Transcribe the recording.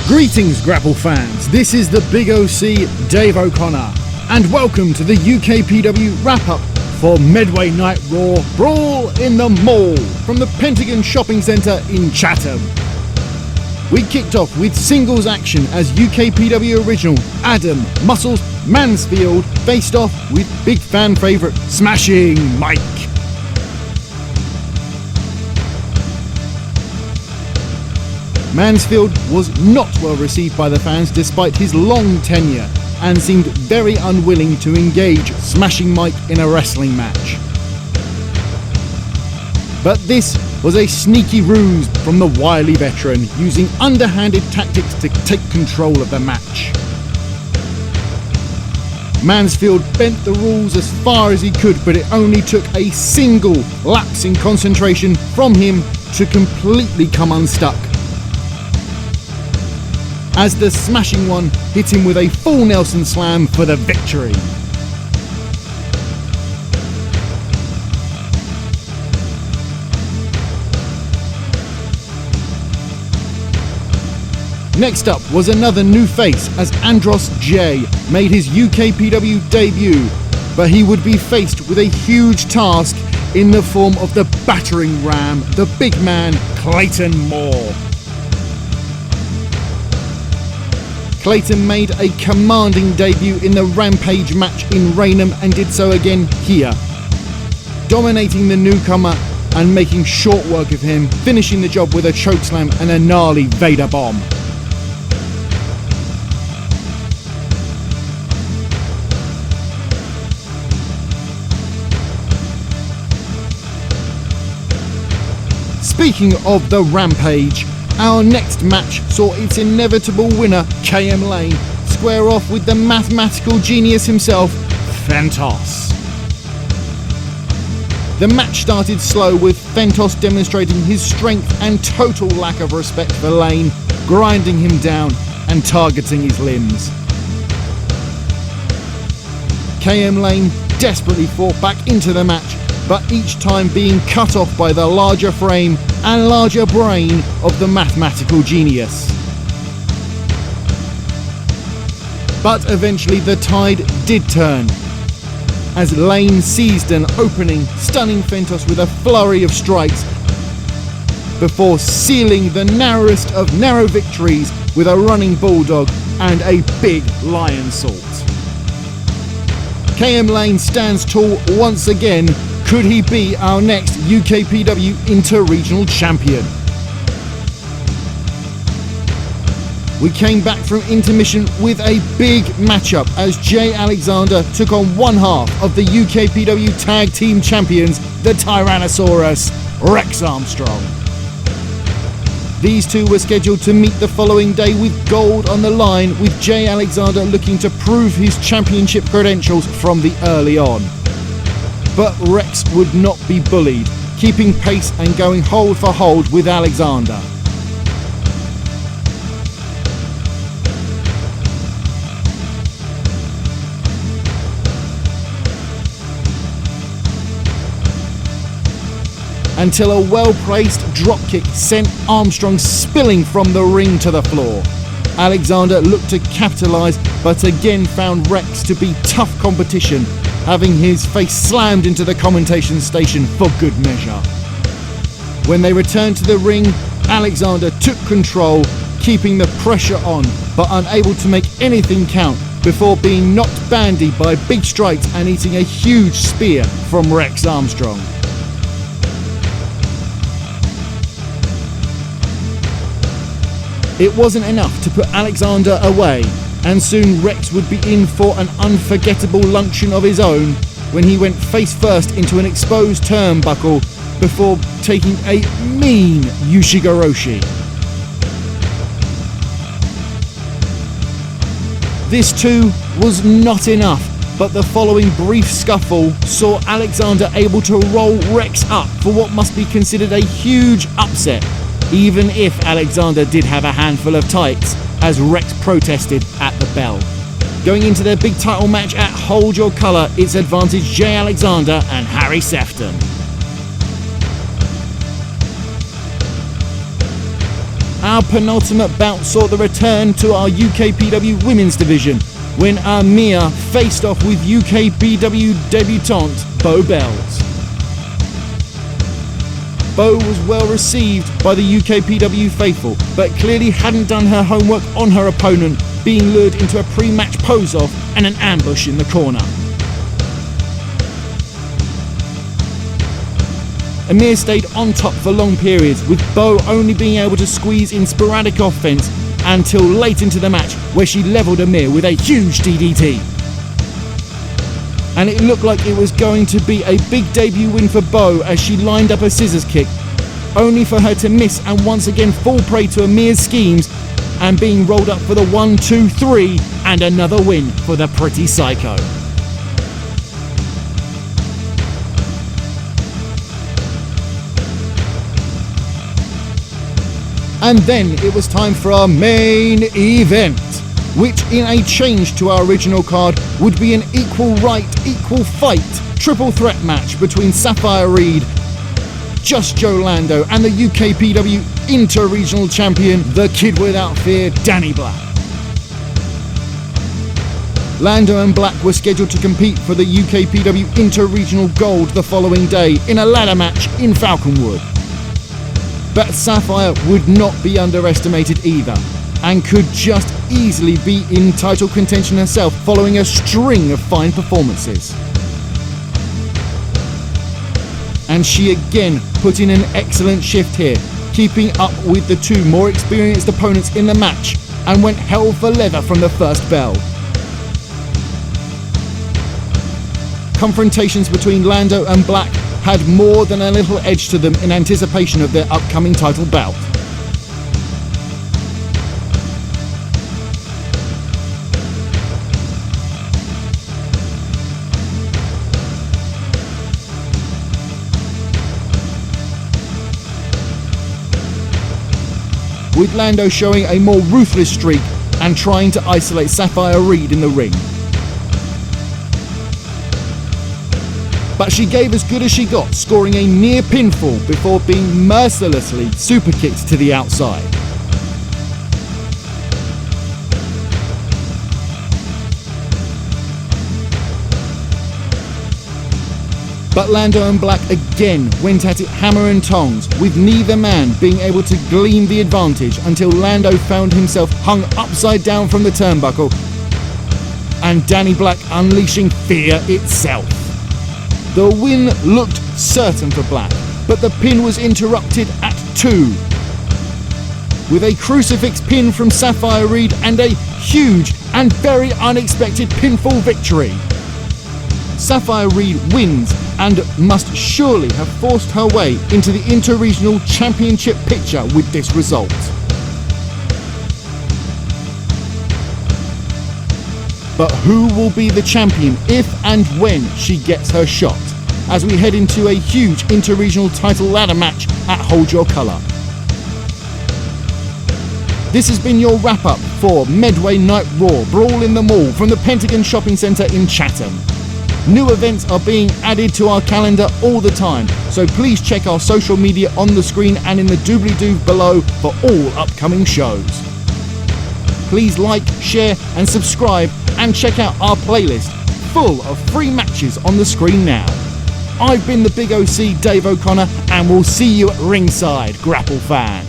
Greetings Grapple fans, this is the Big OC Dave O'Connor and welcome to the UKPW wrap-up for Medway Night Roar Brawl in the Mall from the Pentagon Shopping Centre in Chatham. We kicked off with singles action as UKPW original Adam Muscles Mansfield faced off with big fan favourite Smashing Mike. Mansfield was not well received by the fans despite his long tenure and seemed very unwilling to engage Smashing Mike in a wrestling match. But this was a sneaky ruse from the wily veteran, using underhanded tactics to take control of the match. Mansfield bent the rules as far as he could, but it only took a single lapse in concentration from him to completely come unstuck, as the Smashing One hit him with a full Nelson slam for the victory. Next up was another new face as Andros J made his UKPW debut, but he would be faced with a huge task in the form of the battering ram, the big man Clayton Moore. Clayton made a commanding debut in the Rampage match in Raynham and did so again here, dominating the newcomer and making short work of him, finishing the job with a chokeslam and a gnarly Vader bomb. Speaking of the Rampage, our next match saw its inevitable winner, KM Lane, square off with the mathematical genius himself, Fentos. The match started slow with Fentos demonstrating his strength and total lack of respect for Lane, grinding him down and targeting his limbs. KM Lane desperately fought back into the match, but each time being cut off by the larger frame and larger brain of the mathematical genius. But eventually the tide did turn, as Lane seized an opening, stunning Fentos with a flurry of strikes before sealing the narrowest of narrow victories with a running bulldog and a big lion salt. KM Lane stands tall once again. Could he be our next UKPW Inter-Regional Champion? We came back from intermission with a big matchup as Jay Alexander took on one half of the UKPW Tag Team Champions, the Tyrannosaurus, Rex Armstrong. These two were scheduled to meet the following day with gold on the line, with Jay Alexander looking to prove his championship credentials from the early on. But Rex would not be bullied, keeping pace and going hold for hold with Alexander. Until a well-placed dropkick sent Armstrong spilling from the ring to the floor. Alexander looked to capitalise, but again found Rex to be tough competition, having his face slammed into the commentation station for good measure. When they returned to the ring, Alexander took control, keeping the pressure on, but unable to make anything count before being knocked bandy by big strikes and eating a huge spear from Rex Armstrong. It wasn't enough to put Alexander away, and soon Rex would be in for an unforgettable luncheon of his own when he went face first into an exposed turnbuckle before taking a mean Ushigoroshi. This too was not enough, but the following brief scuffle saw Alexander able to roll Rex up for what must be considered a huge upset, even if Alexander did have a handful of tights, as Rex protested at the bell. Going into their big title match at Hold Your Colour, it's advantage Jay Alexander and Harry Sefton. Our penultimate bout saw the return to our UKPW women's division when Amira faced off with UKPW debutante Bo Bells. Bo was well received by the UKPW faithful, but clearly hadn't done her homework on her opponent, being lured into a pre-match pose-off and an ambush in the corner. Amir stayed on top for long periods, with Bo only being able to squeeze in sporadic offense until late into the match, where she levelled Amir with a huge DDT. And it looked like it was going to be a big debut win for Bo as she lined up a scissors kick, only for her to miss and once again fall prey to Amir's schemes and being rolled up for the 1, 2, 3 and another win for the Pretty Psycho. And then it was time for our main event, which in a change to our original card would be an equal right, equal fight triple threat match between Safire Reed, Just Joe Lando and the UKPW Inter-Regional Champion, the Kid Without Fear, Danny Black. Lando and Black were scheduled to compete for the UKPW Inter-Regional Gold the following day in a ladder match in Falconwood. But Safire would not be underestimated either, and could just easily be in title contention herself following a string of fine performances. And she again put in an excellent shift here, keeping up with the two more experienced opponents in the match, and went hell for leather from the first bell. Confrontations between Lando and Black had more than a little edge to them in anticipation of their upcoming title bout. With Lando showing a more ruthless streak and trying to isolate Safire Reed in the ring. But she gave as good as she got, scoring a near pinfall before being mercilessly super kicked to the outside. But Lando and Black again went at it hammer and tongs, with neither man being able to glean the advantage until Lando found himself hung upside down from the turnbuckle and Danny Black unleashing fear itself. The win looked certain for Black, but the pin was interrupted at 2. With a crucifix pin from Safire Reed and a huge and very unexpected pinfall victory. Safire Reed wins and must surely have forced her way into the Inter-Regional Championship picture with this result. But who will be the champion if and when she gets her shot, as we head into a huge inter-regional title ladder match at Hold Your Colour. This has been your wrap-up for Medway Night Roar, Brawl in the Mall from the Pentagon Shopping Centre in Chatham. New events are being added to our calendar all the time, so please check our social media on the screen and in the doobly-doo below for all upcoming shows. Please like, share and subscribe, and check out our playlist full of free matches on the screen now. I've been the Big OC Dave O'Connor, and we'll see you at ringside, Grapple fans.